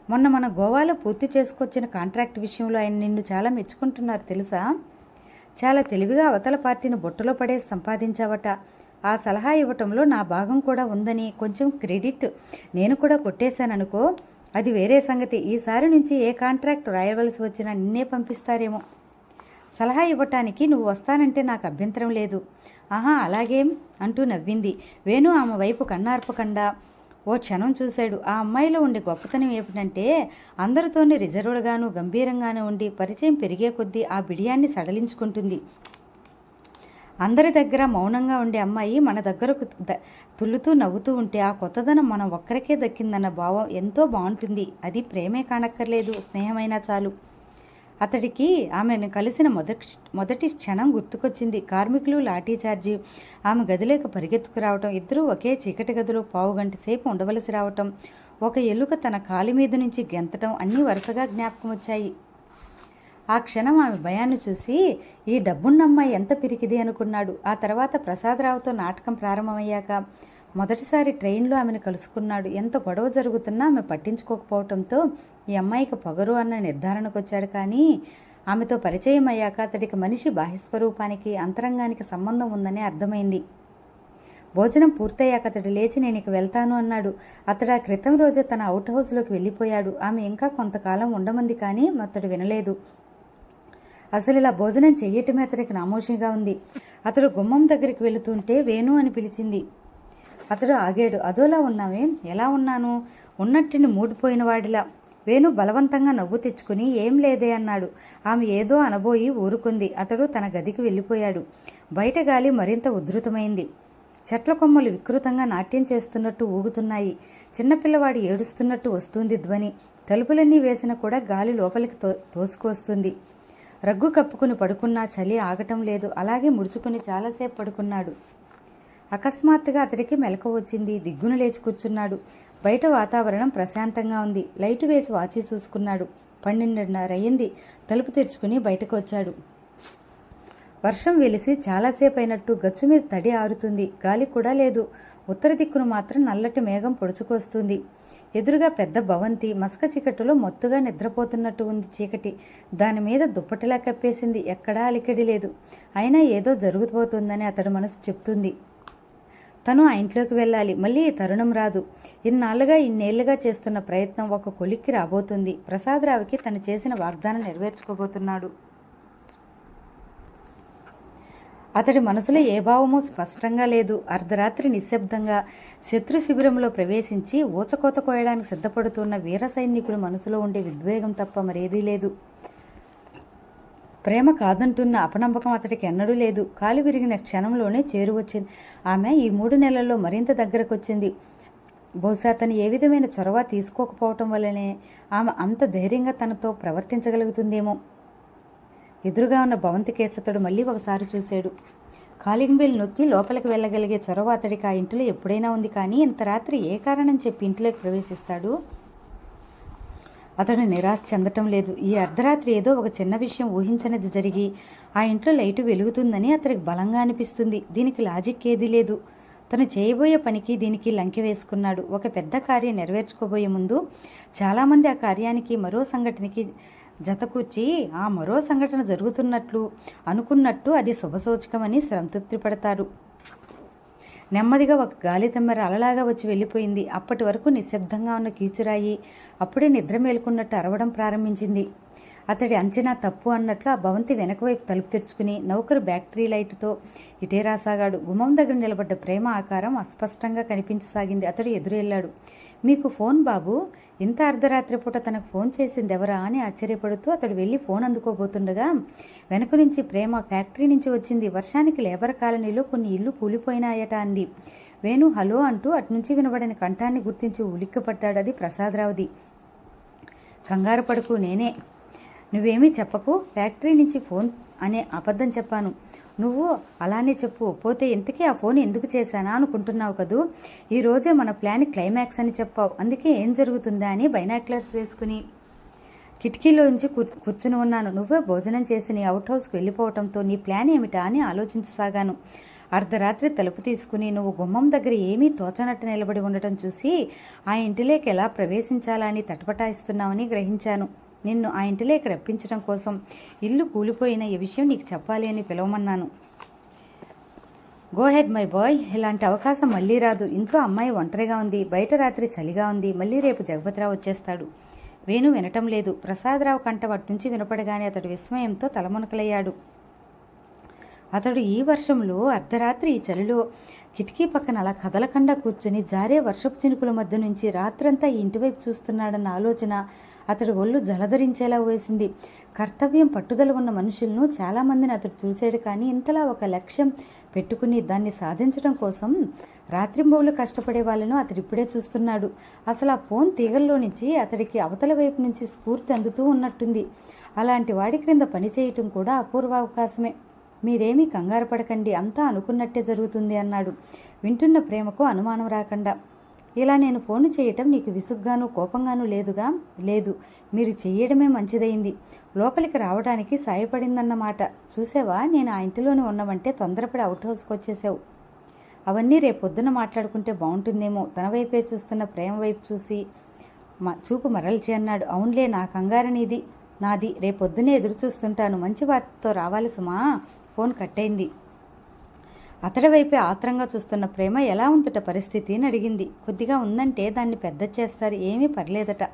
మొన్న మన గోవాలో పూర్తి చేసుకొచ్చిన కాంట్రాక్ట్ విషయంలో ఆయన నిన్ను చాలా మెచ్చుకుంటున్నారు తెలుసా. చాలా తెలివిగా అవతల పార్టీని బొట్టలో పడేసి సంపాదించావట. ఆ సలహా ఇవ్వటంలో నా భాగం కూడా ఉందని కొంచెం క్రెడిట్ నేను కూడా కొట్టేశాననుకో, అది వేరే సంగతి. ఈసారి నుంచి ఏ కాంట్రాక్ట్ రాయవలసి వచ్చినా నిన్నే పంపిస్తారేమో. సలహా ఇవ్వటానికి నువ్వు వస్తానంటే నాకు అభ్యంతరం లేదు. ఆహా, అలాగేం అంటూ నవ్వింది. వేణు ఆమె వైపు కన్నార్పకుండా ఓ క్షణం చూశాడు. ఆ అమ్మాయిలో ఉండే గొప్పతనం ఏమిటంటే అందరితోనే రిజర్వ్డ్గాను గంభీరంగానే ఉండి పరిచయం పెరిగే కొద్దీ ఆ బిడియాన్ని సడలించుకుంటుంది. అందరి దగ్గర మౌనంగా ఉండే అమ్మాయి మన దగ్గరకు తుల్లుతూ నవ్వుతూ ఉంటే ఆ కొత్తదనం మనం ఒక్కరికే దక్కిందన్న భావం ఎంతో బాగుంటుంది. అది ప్రేమే కానక్కర్లేదు, స్నేహమైనా చాలు. అతడికి ఆమెను కలిసిన మొదటి క్షణం గుర్తుకొచ్చింది. కార్మికులు లాఠీచార్జీ, ఆమె గదిలోకి పరిగెత్తుకు రావటం, ఇద్దరూ ఒకే చీకటి గదిలో పావుగంట సేపు ఉండవలసి రావటం, ఒక ఎలుక తన కాలి మీద నుంచి గెంతటం అన్నీ వరుసగా జ్ఞాపకం వచ్చాయి. ఆ క్షణం ఆమె భయాన్ని చూసి ఈ డబ్బున్నమ్మాయి ఎంత పిరికిది అనుకున్నాడు. ఆ తర్వాత ప్రసాదరావుతో నాటకం ప్రారంభమయ్యాక మొదటిసారి ట్రైన్లో ఆమెను కలుసుకున్నాడు. ఎంత గొడవ జరుగుతున్నా ఆమె పట్టించుకోకపోవడంతో ఈ అమ్మాయికి పొగరు అన్న నిర్ధారణకు వచ్చాడు. కానీ ఆమెతో పరిచయం అయ్యాక అతడికి మనిషి బాహ్యస్వరూపానికి అంతరంగానికి సంబంధం ఉందని అర్థమైంది. భోజనం పూర్తయ్యాక అతడు లేచి నేను ఇక వెళ్తాను అన్నాడు. అతడు ఆ క్రితం రోజే తన అవుట్ హౌస్లోకి వెళ్ళిపోయాడు. ఆమె ఇంకా కొంతకాలం ఉండమంది కానీ అతడు వినలేదు. అసలు ఇలా భోజనం చెయ్యటమే అతడికి నామోషిగా ఉంది. అతడు గుమ్మం దగ్గరికి వెళుతుంటే వేణు అని పిలిచింది. అతడు ఆగాడు. అదోలా ఉన్నావే? ఎలా ఉన్నాను? ఉన్నట్టిని మూడిపోయిన వాడిలా. వేణు బలవంతంగా నవ్వు తెచ్చుకుని ఏం లేదే అన్నాడు. ఆమె ఏదో అనబోయి ఊరుకుంది. అతడు తన గదికి వెళ్ళిపోయాడు. బయట గాలి మరింత ఉధృతమైంది. చెట్ల కొమ్మలు వికృతంగా నాట్యం చేస్తున్నట్టు ఊగుతున్నాయి. చిన్నపిల్లవాడు ఏడుస్తున్నట్టు వస్తుంది ధ్వని. తలుపులన్నీ వేసిన కూడా గాలి లోపలికి తోసుకొస్తుంది. రగ్గు కప్పుకుని పడుకున్నా చలి ఆగటం లేదు. అలాగే ముడుచుకుని చాలాసేపు పడుకున్నాడు. అకస్మాత్తుగా అతడికి మెలకువ వచ్చింది. దిగ్గున లేచి కూర్చున్నాడు. బయట వాతావరణం ప్రశాంతంగా ఉంది. లైటు వేసి వాచి చూసుకున్నాడు. 12:30 అయ్యింది. తలుపు తెరుచుకుని బయటకు వచ్చాడు. వర్షం వెలిసి చాలాసేపు అయినట్టు గచ్చు మీద తడి ఆరుతుంది. గాలి కూడా లేదు. ఉత్తర దిక్కును మాత్రం నల్లటి మేఘం పొడుచుకొస్తుంది. ఎదురుగా పెద్ద భవంతి. మసక చీకటిలో మొత్తుగా నిద్రపోతున్నట్టు ఉంది చీకటి. దాని మీద దుప్పటిలా కప్పేసింది. ఎక్కడా అలికిడి లేదు. అయినా ఏదో జరుగుతుపోతుందని అతడి మనసు చెప్తుంది. తను ఆ ఇంట్లోకి వెళ్ళాలి. మళ్ళీ ఈ తరుణం రాదు. ఇన్నేళ్లుగా చేస్తున్న ప్రయత్నం ఒక కొలిక్కి రాబోతుంది. ప్రసాదరావుకి తను చేసిన వాగ్దానం నెరవేర్చుకోబోతున్నాడు. అతడి మనసులో ఏ భావమూ స్పష్టంగా లేదు. అర్ధరాత్రి నిశ్శబ్దంగా శత్రు శిబిరంలో ప్రవేశించి ఊచకోత కోయడానికి సిద్ధపడుతున్న వీర సైనికుడి మనసులో ఉండే విద్వేగం తప్ప మరేదీ లేదు. ప్రేమ కాదంటున్న అపనమ్మకం అతడికి ఎన్నడూ లేదు. కాలు విరిగిన క్షణంలోనే చేరువచ్చింది. ఆమె ఈ 3 నెలల్లో మరింత దగ్గరకొచ్చింది. బహుశా తను ఏ విధమైన చొరవ తీసుకోకపోవటం వల్లనే ఆమె అంత ధైర్యంగా తనతో ప్రవర్తించగలుగుతుందేమో. ఎదురుగా ఉన్న భవంతి కేసతడు మళ్ళీ ఒకసారి చూశాడు. కాలింగ్ బెల్ నొక్కి లోపలికి వెళ్ళగలిగే చొరవ అతడికి ఆ ఇంటిలో ఎప్పుడైనా ఉంది. కానీ ఇంత రాత్రి ఏ కారణం చెప్పి ఇంట్లోకి ప్రవేశిస్తాడు? అతడు నిరాశ చెందటం లేదు. ఈ అర్ధరాత్రి ఏదో ఒక చిన్న విషయం ఊహించనిది జరిగి ఆ ఇంట్లో లైటు వెలుగుతుందని అతడికి బలంగా అనిపిస్తుంది. దీనికి లాజిక్ ఏదీ లేదు. తను చేయబోయే పనికి దీనికి లంకె వేసుకున్నాడు. ఒక పెద్ద కార్యం నెరవేర్చుకోబోయే ముందు చాలామంది ఆ కార్యానికి మరో సంఘటనకి జతకూర్చి ఆ మరో సంఘటన జరుగుతున్నట్లు అనుకున్నట్టు అది శుభసూచకమని సంతృప్తి పడతారు. నెమ్మదిగా ఒక గాలి తెమ్మెర అలలాగా వచ్చి వెళ్ళిపోయింది. అప్పటి వరకు నిశ్శబ్దంగా ఉన్న కీచురాయి అప్పుడే నిద్ర మేలుకున్నట్టు అరవడం ప్రారంభించింది. అతడి అంచనా తప్పు అన్నట్లు ఆ భవంతి వెనక వైపు తలుపు తెరుచుకుని నౌకరు బ్యాటరీ లైటుతో ఇటే రాసాగాడు. గుమ్మం దగ్గర నిలబడ్డ ప్రేమ ఆకారం అస్పష్టంగా కనిపించసాగింది. అతడు ఎదురెళ్ళాడు. మీకు ఫోన్ బాబు? ఇంత అర్ధరాత్రి పూట తనకు ఫోన్ చేసింది ఎవరా అని ఆశ్చర్యపడుతూ అతడు వెళ్ళి ఫోన్ అందుకోబోతుండగా వెనక నుంచి ప్రేమ ఫ్యాక్టరీ నుంచి వచ్చింది. వర్షానికి లేబర్ కాలనీలో కొన్ని ఇల్లు కూలిపోయినాయట అంది. వేణు హలో అంటూ అటునుంచి వినబడిన కంఠాన్ని గుర్తించి ఉలిక్కిపడ్డాడు. అది ప్రసాదరావుది. కంగారు పడుకు, నేనే. నువ్వేమీ చెప్పకు. ఫ్యాక్టరీ నుంచి ఫోన్ అనే అబద్ధం చెప్పాను. నువ్వు అలానే చెప్పు. పోతే ఇంతకీ ఆ ఫోన్ ఎందుకు చేశానా అనుకుంటున్నావు కదూ. ఈరోజే మన ప్లాన్ క్లైమాక్స్ అని చెప్పావు. అందుకే ఏం జరుగుతుందా అని బైనాక్యులర్స్ వేసుకుని కిటికీలోంచి కూర్చుని ఉన్నాను. నువ్వే భోజనం చేసి నీ అవుట్ హౌస్కి వెళ్ళిపోవడంతో నీ ప్లాన్ ఏమిటా అని ఆలోచించసాగాను. అర్ధరాత్రి తలుపు తీసుకుని నువ్వు గుమ్మం దగ్గర ఏమీ తోచనట్టు నిలబడి ఉండటం చూసి ఆ ఇంటిలోకి ఎలా ప్రవేశించాలని తటపటాయిస్తున్నావని గ్రహించాను. నిన్ను ఆ ఇంటిలోకి రప్పించడం కోసం ఇల్లు కూలిపోయిన ఈ విషయం నీకు చెప్పాలి అని పిలవమన్నాను. గో హెడ్ మై బాయ్, ఇలాంటి అవకాశం మళ్ళీ రాదు. ఇంట్లో అమ్మాయి ఒంటరిగా ఉంది, బయట రాత్రి చలిగా ఉంది, మళ్ళీ రేపు జగపతిరావు వచ్చేస్తాడు. వేణు వినటం లేదు. ప్రసాదరావు కంట వాటి వినపడగానే అతడు విస్మయంతో తలమునకలయ్యాడు. అతడు ఈ వర్షంలో అర్ధరాత్రి ఈ చలిలో కిటికీ పక్కన అలా కదలకుండా కూర్చుని జారే వర్షపు చినుకుల మధ్య నుంచి రాత్రంతా ఈ ఇంటివైపు చూస్తున్నాడన్న ఆలోచన అతడు ఒళ్ళు జలధరించేలా వేసింది. కర్తవ్యం పట్టుదల ఉన్న మనుషులను చాలామందిని అతడు చూశాడు, కానీ ఇంతలా ఒక లక్ష్యం పెట్టుకుని దాన్ని సాధించడం కోసం రాత్రింబవులు కష్టపడే వాళ్ళను అతడు ఇప్పుడే చూస్తున్నాడు. అసలు ఆ ఫోన్ తీగల్లో నుంచి అతడికి అవతల వైపు నుంచి స్ఫూర్తి అందుతూ ఉన్నట్టుంది. అలాంటి వాడి క్రింద పనిచేయటం కూడా అపూర్వ అవకాశమే. మీరేమీ కంగారు పడకండి, అంతా అనుకున్నట్టే జరుగుతుంది అన్నాడు, వింటున్న ప్రేమకు అనుమానం రాకుండా. ఇలా నేను ఫోన్ చేయటం నీకు విసుగ్గాను కోపంగాను లేదుగా? లేదు, మీరు చెయ్యడమే మంచిదైంది. లోపలికి రావడానికి సాయపడిందన్నమాట. చూసావా, నేను ఆ ఇంటిలోనే ఉన్నామంటే తొందరపడి అవుట్ హౌస్కి వచ్చేసావు. అవన్నీ రేపొద్దున మాట్లాడుకుంటే బాగుంటుందేమో. తన వైపే చూస్తున్న ప్రేమ వైపు చూసి చూపు మరల్చి అన్నాడు. అవునులే, నా కంగారనిది నాది. రేపొద్దునే ఎదురు చూస్తుంటాను. మంచి వార్తతో రావాలి సుమా. ఫోన్ కట్టయింది. అతడి వైపే ఆత్రంగా చూస్తున్న ప్రేమ ఎలా ఉందట పరిస్థితి అని అడిగింది. కొద్దిగా ఉందంటే దాన్ని పెద్ద చేస్తారు, ఏమీ పర్లేదట.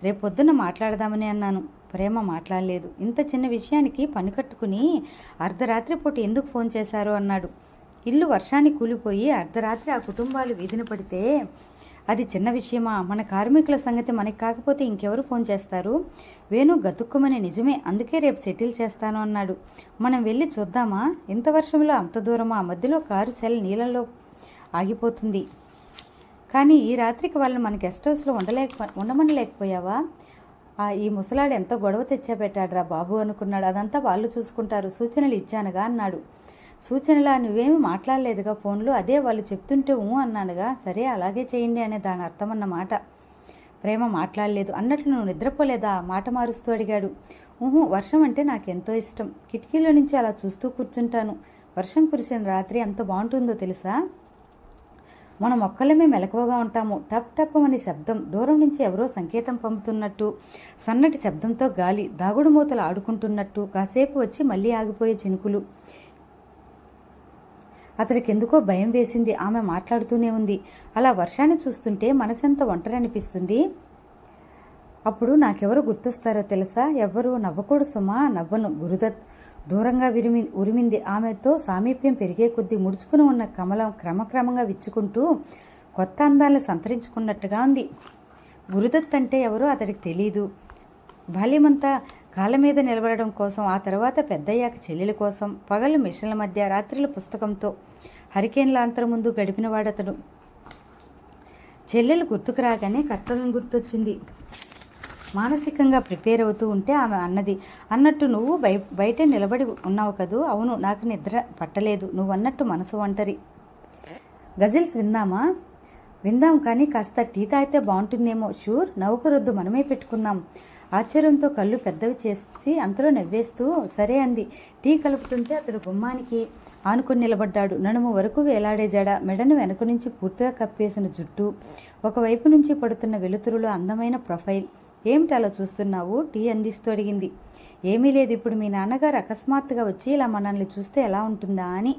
రేపొద్దున మాట్లాడదామని అన్నాను. ప్రేమ మాట్లాడలేదు. ఇంత చిన్న విషయానికి పని కట్టుకుని అర్ధరాత్రి పూట ఎందుకు ఫోన్ చేశారు అన్నాడు. ఇల్లు వర్షాన్ని కూలిపోయి అర్ధరాత్రి ఆ కుటుంబాలు వీధిన పడితే అది చిన్న విషయమా? మన కార్మికుల సంగతి మనకి కాకపోతే ఇంకెవరు ఫోన్ చేస్తారు? వేణు గతుక్కుమని నిజమే, అందుకే రేపు సెటిల్ చేస్తాను అన్నాడు. మనం వెళ్ళి చూద్దామా? ఇంత వర్షంలో అంత దూరమా? మధ్యలో కారు సెల్ నీళ్ళలో ఆగిపోతుంది. కానీ ఈ రాత్రికి వాళ్ళని మన గెస్ట్ హౌస్లో ఉండమని లేకపోయావా? ఈ ముసలాడు ఎంత గొడవ తెచ్చాపెట్టాడ్రా బాబు అనుకున్నాడు. అదంతా వాళ్ళు చూసుకుంటారు, సూచనలు ఇచ్చానుగా అన్నాడు. సూచనలా? నువ్వేమీ మాట్లాడలేదుగా ఫోన్లో? అదే వాళ్ళు చెప్తుంటే అన్నానుగా. సరే అలాగే చేయండి అనే దాని అర్థమన్నమాట. ప్రేమ మాట్లాడలేదు అన్నట్లు నువ్వు నిద్రపోలేదా? మాట మారుస్తూ అడిగాడు. వర్షం అంటే నాకెంతో ఇష్టం. కిటికీలో నుంచి అలా చూస్తూ కూర్చుంటాను. వర్షం కురిసిన రాత్రి ఎంత బాగుంటుందో తెలుసా? మనం ఒక్కళ్ళమే మెలకువగా ఉంటాము. టప్ టప్ అనే శబ్దం, దూరం నుంచి ఎవరో సంకేతం పంపుతున్నట్టు, సన్నటి శబ్దంతో గాలి దాగుడు మూతలు ఆడుకుంటున్నట్టు, కాసేపు వచ్చి మళ్ళీ ఆగిపోయే చినుకులు. అతడికి ఎందుకో భయం వేసింది. ఆమె మాట్లాడుతూనే ఉంది. అలా వర్షాన్ని చూస్తుంటే మనసెంత ఒంటరి అనిపిస్తుంది. అప్పుడు నాకెవరు గుర్తొస్తారో తెలుసా? ఎవ్వరు? నవ్వకూడదు సుమా. నవ్వను. గురుదత్ దూరంగా ఉరిమింది. ఆమెతో సామీప్యం పెరిగే కొద్దీ ముడుచుకుని ఉన్న కమలం క్రమక్రమంగా విచ్చుకుంటూ కొత్త అందాలను సంతరించుకున్నట్టుగా ఉంది. గురుదత్ అంటే ఎవరో అతడికి తెలీదు. బాల్యమంతా కాళ్ళ మీద నిలబడడం కోసం, ఆ తర్వాత పెద్దయ్యాక చెల్లెల కోసం, పగలు మిషన్ల మధ్య, రాత్రుల పుస్తకంతో హరికేన్ల అంతరం ముందు గడిపినవాడతడు. చెల్లెలు గుర్తుకు రాగానే కర్తవ్యం గుర్తొచ్చింది. మానసికంగా ప్రిపేర్ అవుతూ ఉంటే ఆమె అన్నట్టు నువ్వు బయటే నిలబడి ఉన్నావు కదూ? అవును, నాకు నిద్ర పట్టలేదు. నువ్వన్నట్టు మనసు ఒంటరి. గజిల్స్ విందామా? విందాం, కానీ కాస్త టీ తాగితే బాగుంటుందేమో. షూర్, నౌకరొద్దు, మనమే పెట్టుకుందాం. ఆశ్చర్యంతో కళ్ళు పెద్దవి చేసి అంతలో నవ్వేస్తూ సరే అంది. టీ కలుపుతుంటే అతడు గుమ్మానికి ఆనుకుని నిలబడ్డాడు. నడుము వరకు వేలాడే జడ, మెడను వెనక నుంచి పూర్తిగా కప్పేసిన జుట్టు, ఒకవైపు నుంచి పడుతున్న వెలుతురులో అందమైన ప్రొఫైల్. ఏమిటి అలా చూస్తున్నావు? టీ అందిస్తూ అడిగింది. ఏమీ లేదు, ఇప్పుడు మీ నాన్నగారు అకస్మాత్తుగా వచ్చి ఇలా మనల్ని చూస్తే ఎలా ఉంటుందా అని.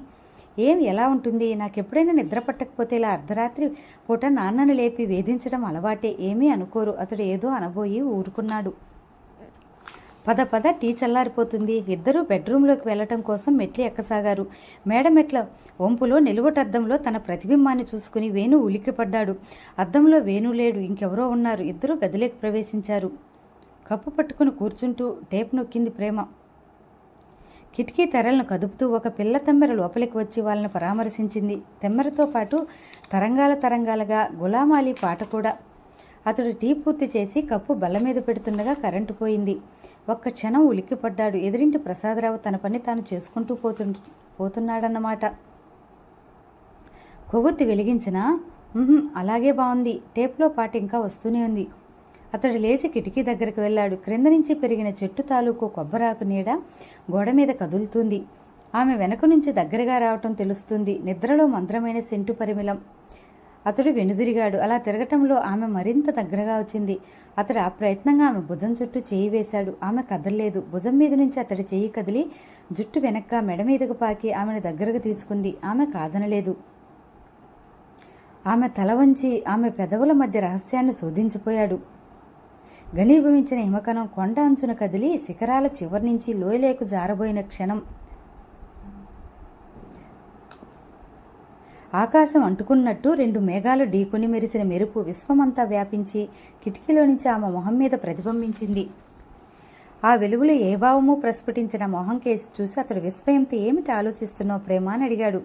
ఎలా ఉంటుంది? నాకెప్పుడైనా నిద్ర పట్టకపోతే ఇలా అర్ధరాత్రి పూట నాన్నను లేపి వేధించడం అలవాటే. ఏమీ అనుకోరు. అతడు ఏదో అనబోయి ఊరుకున్నాడు. పద టీ చల్లారిపోతుంది. ఇద్దరూ బెడ్రూమ్లోకి వెళ్లటం కోసం మెట్లు ఎక్కసాగారు. మేడమెట్ల వంపులో నిలువటద్దంలో తన ప్రతిబింబాన్ని చూసుకుని వేణు ఉలిక్కిపడ్డాడు. అద్దంలో వేణు లేడు, ఇంకెవరో ఉన్నారు. ఇద్దరూ గదిలోకి ప్రవేశించారు. కప్పు పట్టుకుని కూర్చుంటూ టేప్ నొక్కింది ప్రేమ. కిటికీ తెరలను కదుపుతూ ఒక పిల్ల తెమ్మెర లోపలికి వచ్చి వాళ్ళని పరామర్శించింది. తెమ్మెరతో పాటు తరంగాలుగా గులామాలి పాట కూడా. అతడు టీ పూర్తి చేసి కప్పు బల్ల మీద పెడుతుండగా కరెంటు పోయింది. ఒక్క క్షణం ఉలిక్కిపడ్డాడు. ఎదురింటి ప్రసాదరావు తన పని తాను చేసుకుంటూ పోతున్నాడన్నమాట. కొవ్వొత్తి వెలిగించినా అలాగే బాగుంది. టేప్లో పాట ఇంకా వస్తూనే ఉంది. అతడు లేచి కిటికీ దగ్గరకు వెళ్ళాడు. క్రింద నుంచి పెరిగిన చెట్టు తాలూకు కొబ్బరాకు నీడ గోడ మీద కదులుతుంది. ఆమె వెనక నుంచి దగ్గరగా రావటం తెలుస్తుంది. నిద్రలో మంద్రమైన సెంటు పరిమళం. అతడు వెనుదిరిగాడు. అలా తిరగటంలో ఆమె మరింత దగ్గరగా వచ్చింది. అతడు అప్రయత్నంగా ఆమె భుజం చుట్టూ చేయి వేశాడు. ఆమె కదలలేదు. భుజం మీద నుంచి అతడి చేయి కదిలి జుట్టు వెనక్కా మెడ మీదకు పాకి ఆమెను దగ్గరకు తీసుకుంది. ఆమె కాదనలేదు. ఆమె తల వంచి ఆమె పెదవుల మధ్య రహస్యాన్ని శోధించిపోయాడు. ఘనీభవించిన హిమకణం కొండ అంచున కదిలి శిఖరాల చివరి నుంచి లోయలేకు జారబోయిన క్షణం. ఆకాశం అంటుకున్నట్టు 2 మేఘాలు ఢీకొని మెరిసిన మెరుపు విశ్వమంతా వ్యాపించి కిటికీలో నుంచి ఆమె మొహం మీద ప్రతిబింబించింది. ఆ వెలుగులో ఏ భావమూ ప్రస్ఫుటించిన మొహం కేసి చూసి అతడు విస్మయంతో ఏమిటి ఆలోచిస్తున్నావు ప్రేమ అని అడిగాడు.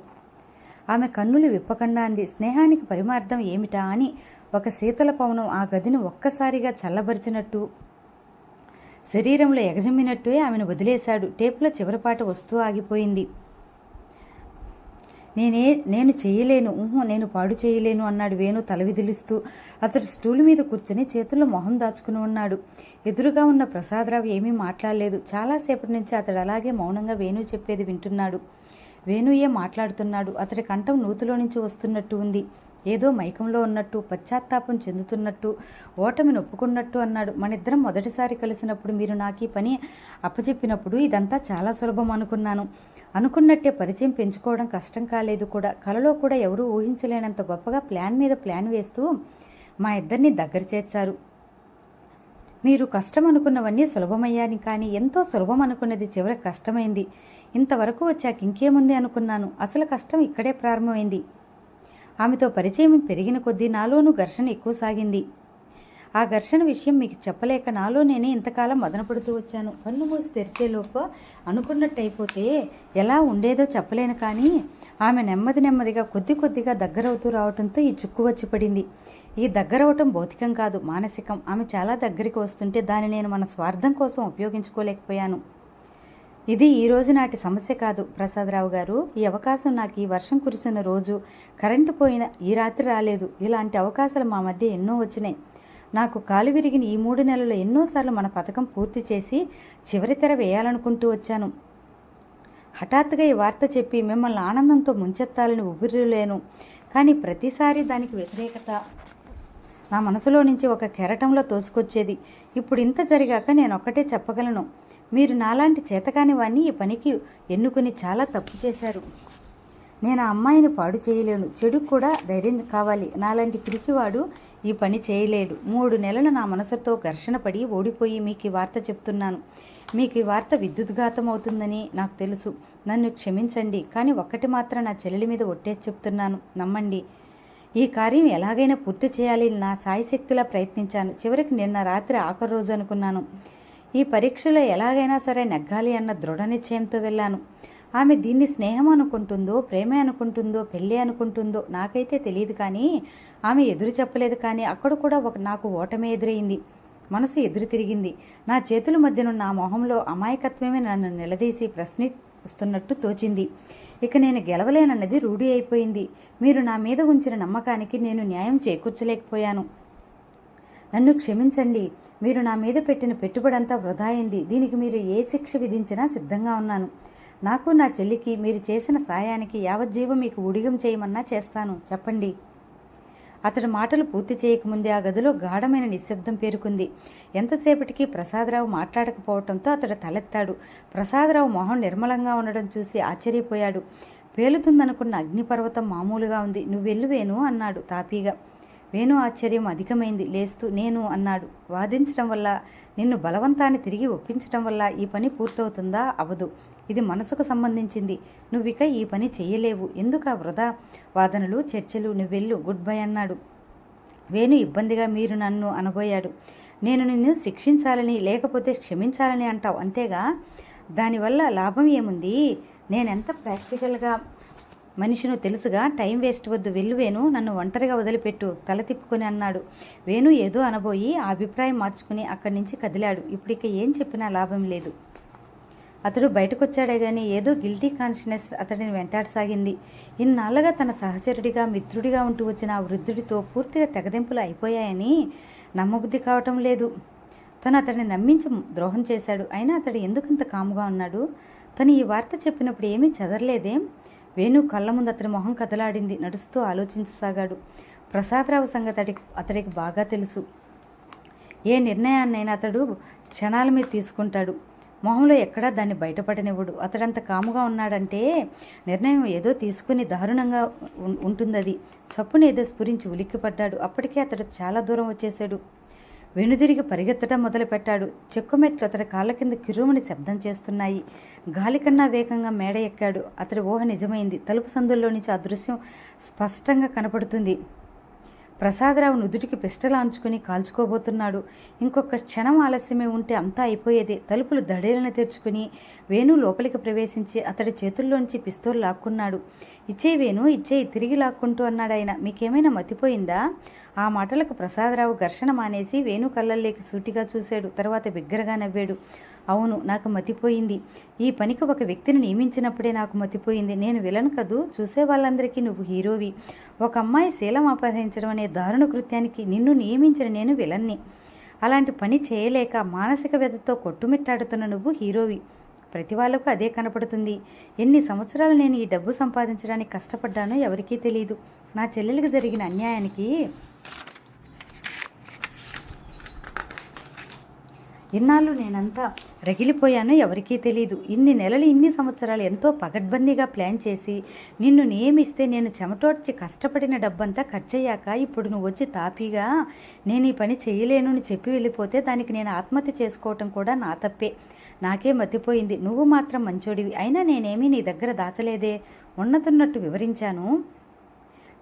ఆమె కన్నులు విప్పకుండా అంది, స్నేహానికి పరిమార్థం ఏమిటా అని. ఒక శీతల పవనం ఆ గదిని ఒక్కసారిగా చల్లబరిచినట్టు, శరీరంలో ఎగజమ్మినట్టే ఆమెను వదిలేశాడు. టేపులో చివరిపాట వస్తూ ఆగిపోయింది. నేను చేయలేను, నేను పాడు చేయలేను అన్నాడు వేణు తల విదిలిస్తూ. అతడు స్టూలు మీద కూర్చుని చేతుల్లో మొహం దాచుకుని ఉన్నాడు. ఎదురుగా ఉన్న ప్రసాదరావు ఏమీ మాట్లాడలేదు. చాలాసేపటి నుంచి అతడు అలాగే మౌనంగా వేణు చెప్పేది వింటున్నాడు. వేణుయే మాట్లాడుతున్నాడు. అతడి కంఠం నూతిలో నుంచి వస్తున్నట్టు ఉంది. ఏదో మైకంలో ఉన్నట్టు, పశ్చాత్తాపం చెందుతున్నట్టు, ఓటమిని ఒప్పుకున్నట్టు అన్నాడు. మనిద్దరం మొదటిసారి కలిసినప్పుడు మీరు నాకు ఈ పని అప్పచెప్పినప్పుడు ఇదంతా చాలా సులభం అనుకున్నాను. అనుకున్నట్టే పరిచయం పెంచుకోవడం కష్టం కాలేదు కూడా. కలలో కూడా ఎవరూ ఊహించలేనంత గొప్పగా ప్లాన్ మీద ప్లాన్ వేస్తూ మా ఇద్దరిని దగ్గర చేర్చారు. మీరు కష్టం అనుకున్నవన్నీ సులభమయ్యాని, కానీ ఎంతో సులభం అనుకున్నది చివరికి కష్టమైంది. ఇంతవరకు వచ్చాక ఇంకేముంది అనుకున్నాను. అసలు కష్టం ఇక్కడే ప్రారంభమైంది. ఆమెతో పరిచయం పెరిగిన కొద్దీ నాలోనూ ఘర్షణ ఎక్కువ సాగింది. ఆ ఘర్షణ విషయం మీకు చెప్పలేక నాలో నేనే ఇంతకాలం మదనపడుతూ వచ్చాను. కన్ను మూసి తెరిచేలోపు అనుకున్నట్టు అయిపోతే ఎలా ఉండేదో చెప్పలేను, కానీ ఆమె నెమ్మదిగా కొద్దిగా దగ్గరవుతూ రావడంతో ఈ చుక్కు వచ్చి పడింది. ఈ దగ్గరవటం భౌతికం కాదు, మానసికం. ఆమె చాలా దగ్గరికి వస్తుంటే దాన్ని నేను మన స్వార్థం కోసం ఉపయోగించుకోలేకపోయాను. ఇది ఈ రోజు నాటి సమస్య కాదు ప్రసాదరావు గారు. ఈ అవకాశం నాకు ఈ వర్షం కురిసిన రోజు, కరెంటు పోయిన ఈ రాత్రి రాలేదు. ఇలాంటి అవకాశాలు మా మధ్య ఎన్నో వచ్చినాయి. నాకు కాలు విరిగిన ఈ 3 నెలల్లో ఎన్నోసార్లు మన పథకం పూర్తి చేసి చివరి తెర వేయాలనుకుంటూ వచ్చాను. హఠాత్తుగా ఈ వార్త చెప్పి మిమ్మల్ని ఆనందంతో ముంచెత్తాలని ఉబిరిలేను, కానీ ప్రతిసారి దానికి వ్యతిరేకత నా మనసులో నుంచి ఒక కెరటంలో తోసుకొచ్చేది. ఇప్పుడు ఇంత జరిగాక నేను ఒక్కటే చెప్పగలను, మీరు నాలాంటి చేతకాని వాణ్ణి ఈ పనికి ఎన్నుకుని చాలా తప్పు చేశారు. నేను ఆ అమ్మాయిని పాడు చేయలేను. చెడు కూడా ధైర్యం కావాలి. నాలాంటి పిరికివాడు ఈ పని చేయలేడు. 3 నెలలు నా మనసుతో ఘర్షణ పడి ఓడిపోయి మీకు ఈ వార్త చెప్తున్నాను. మీకు ఈ వార్త విద్యుద్ఘాతం అవుతుందని నాకు తెలుసు. నన్ను క్షమించండి, కానీ ఒక్కటి మాత్రం నా చెల్లెలి మీద ఒట్టేసి చెప్తున్నాను, నమ్మండి. ఈ కార్యం ఎలాగైనా పూర్తి చేయాలి. నా సాయశక్తిలా ప్రయత్నించాను. చివరికి నిన్న రాత్రి ఆఖరి రోజు అనుకున్నాను. ఈ పరీక్షలో ఎలాగైనా సరే నెగ్గాలి అన్న దృఢ నిశ్చయంతో వెళ్ళాను. ఆమె దీన్ని స్నేహం అనుకుంటుందో, ప్రేమే అనుకుంటుందో, పెళ్ళి అనుకుంటుందో నాకైతే తెలియదు, కానీ ఆమె ఎదురు చెప్పలేదు. కానీ అక్కడ కూడా నాకు ఓటమే ఎదురైంది. మనసు ఎదురు తిరిగింది. నా చేతుల మధ్యనున్న ఆ మొహంలో అమాయకత్వమే నన్ను నిలదీసి ప్రశ్నిస్తున్నట్టు తోచింది. ఇక నేను గెలవలేనన్నది రూఢి అయిపోయింది. మీరు నా మీద ఉంచిన నమ్మకానికి నేను న్యాయం చేకూర్చలేకపోయాను. నన్ను క్షమించండి. మీరు నా మీద పెట్టిన పెట్టుబడంతా వృధా అయింది. దీనికి మీరు ఏ శిక్ష విధించినా సిద్ధంగా ఉన్నాను. నాకు నా చెల్లికి మీరు చేసిన సాయానికి యావజ్జీవం మీకు ఉడిగం చేయమన్నా చేస్తాను. చెప్పండి. అతడి మాటలు పూర్తి చేయకముందే ఆ గదిలో గాఢమైన నిశ్శబ్దం పేరుకుంది. ఎంతసేపటికి ప్రసాదరావు మాట్లాడకపోవడంతో అతడు తలెత్తాడు. ప్రసాదరావు మొహం నిర్మలంగా ఉండడం చూసి ఆశ్చర్యపోయాడు. పేలుతుందనుకున్న అగ్నిపర్వతం మామూలుగా ఉంది. నువ్వెళ్ళు వేణు అన్నాడు తాపీగా. వేణు ఆశ్చర్యం అధికమైంది. లేస్తూ నేను అన్నాడు. వాదించడం వల్ల, నిన్ను బలవంతాన్ని తిరిగి ఒప్పించడం వల్ల ఈ పని పూర్తవుతుందా? అవదు. ఇది మనసుకు సంబంధించింది. నువ్విక ఈ పని చెయ్యలేవు. ఎందుకు ఆ వృధా వాదనలు, చర్చలు? నువ్వెళ్ళు, గుడ్ బై అన్నాడు. వేణు ఇబ్బందిగా మీరు నన్ను అనబోయాడు. నేను నిన్ను శిక్షించాలని లేకపోతే క్షమించాలని అంటావు, అంతేగా? దానివల్ల లాభం ఏముంది? నేనెంత ప్రాక్టికల్గా మనిషిను తెలుసుగా. టైం వేస్ట్ వద్దు, వెళ్ళు వేణు, నన్ను ఒంటరిగా వదిలిపెట్టు తల తిప్పుకొని అన్నాడు. వేణు ఏదో అనబోయి ఆ అభిప్రాయం మార్చుకుని అక్కడి నుంచి కదిలాడు. ఇప్పటిక ఏం చెప్పినా లాభం లేదు. అతడు బయటకొచ్చాడే గాని ఏదో గిల్టీ కాన్షియస్ అతడిని వెంటాడసాగింది. ఇన్నాళ్లుగా తన సహచరుడిగా మిత్రుడిగా ఉంటూ వచ్చిన ఆ వృద్ధుడితో పూర్తిగా తెగదెంపులు అయిపోయాయని నమ్మబుద్ధి కావటం లేదు. తను అతడిని నమ్మించి ద్రోహం చేశాడు. అయినా అతడు ఎందుకంత కాముగా ఉన్నాడు? తను ఈ వార్త చెప్పినప్పుడు ఏమీ చెదరలేదేం? వేణు కళ్ళ ముందు అతడి మొహం కదలాడింది. నడుస్తూ ఆలోచించసాగాడు. ప్రసాదరావు సంగతి అతడికి బాగా తెలుసు. ఏ నిర్ణయాన్నైనా అతడు క్షణాల మీద తీసుకుంటాడు. మొహంలో ఎక్కడా దాన్ని బయటపడనివ్వడు. అతడంత కాముగా ఉన్నాడంటే నిర్ణయం ఏదో తీసుకుని దారుణంగా ఉంటుందది. చప్పున ఏదో స్ఫురించి ఉలిక్కిపడ్డాడు. అప్పటికే అతడు చాలా దూరం వచ్చేశాడు. వెనుదిరిగి పరిగెత్తడం మొదలుపెట్టాడు. చెక్కుమెట్లు అతడి కాళ్ళ కింద కిరుమని శబ్దం చేస్తున్నాయి. గాలి కన్నా వేగంగా మేడ ఎక్కాడు. అతడి ఊహ నిజమైంది. తలుపు సందుల్లో నుంచి ఆ దృశ్యం స్పష్టంగా కనపడుతుంది. ప్రసాదరావు నుదుటికి పిస్టల్ ఆంచుకుని కాల్చుకోబోతున్నాడు. ఇంకొక క్షణం ఆలస్యమే ఉంటే అంతా అయిపోయేది. తలుపులు దడేలను తెరుచుకుని వేణు లోపలికి ప్రవేశించి అతడి చేతుల్లోంచి పిస్తోల్ లాక్కున్నాడు. ఇచ్చేయి వేణు, ఇచ్చేయి, తిరిగి లాక్కుంటూ అన్నాడు ఆయన. మీకేమైనా మతిపోయిందా? ఆ మాటలకు ప్రసాదరావు ఘర్షణ మానేసి వేణు కళ్ళల్లోకి సూటిగా చూశాడు. తర్వాత బిగ్గరగా నవ్వాడు. అవును, నాకు మతిపోయింది. ఈ పనికి ఒక వ్యక్తిని నియమించినప్పుడే నాకు మతిపోయింది. నేను విలన్ కదూ, చూసే వాళ్ళందరికీ నువ్వు హీరోవి. ఒక అమ్మాయి శీలం అపహరించడం అనే దారుణ కృత్యానికి నిన్ను నియమించిన నేను విలన్ని. అలాంటి పని చేయలేక మానసిక వ్యధతో కొట్టుమిట్టాడుతున్న నువ్వు హీరోవి. ప్రతి వాళ్ళకు అదే కనపడుతుంది. ఎన్ని సంవత్సరాలు నేను ఈ డబ్బు సంపాదించడానికి కష్టపడ్డానో ఎవరికీ తెలియదు. నా చెల్లెలికి జరిగిన అన్యాయానికి ఇన్నాళ్ళు నేనంతా రగిలిపోయానో ఎవరికీ తెలీదు. ఇన్ని నెలలు, ఇన్ని సంవత్సరాలు ఎంతో పగడ్బందీగా ప్లాన్ చేసి నిన్ను నియమిస్తే నేను చెమటోడ్చి కష్టపడిన డబ్బంతా ఖర్చయ్యాక ఇప్పుడు నువ్వు వచ్చి తాపీగా నేను ఈ పని చేయలేను అని చెప్పి వెళ్ళిపోతే దానికి నేను ఆత్మహత్య చేసుకోవటం కూడా నా తప్పే. నాకే మతిపోయింది. నువ్వు మాత్రం మంచోడివి. అయినా నేనేమీ నీ దగ్గర దాచలేదే. ఉన్నతున్నట్టు వివరించాను.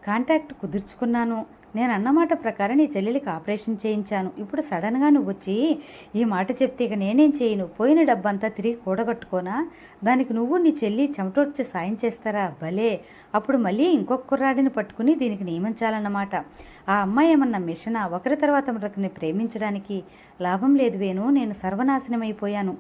కాంటాక్ట్ కుదుర్చుకున్నాను. నేను అన్నమాట ప్రకారం నీ చెల్లెలికి ఆపరేషన్ చేయించాను. ఇప్పుడు సడన్గా నువ్వు వచ్చి ఈ మాట చెప్తే ఇక నేనేం చేయను? పోయిన డబ్బంతా తిరిగి కూడగట్టుకోనా? దానికి నువ్వు నీ చెల్లి చెమటోడ్చి సాయం చేస్తారా? భలే! అప్పుడు మళ్ళీ ఇంకొక కుర్రాడిని పట్టుకుని దీనికి నియమించాలన్నమాట. ఆ అమ్మాయి ఏమన్నా మిషనా? ఒకరి తర్వాత మరొకరిని ప్రేమించడానికి? లాభం లేదు వేణు, నేను సర్వనాశనమైపోయాను.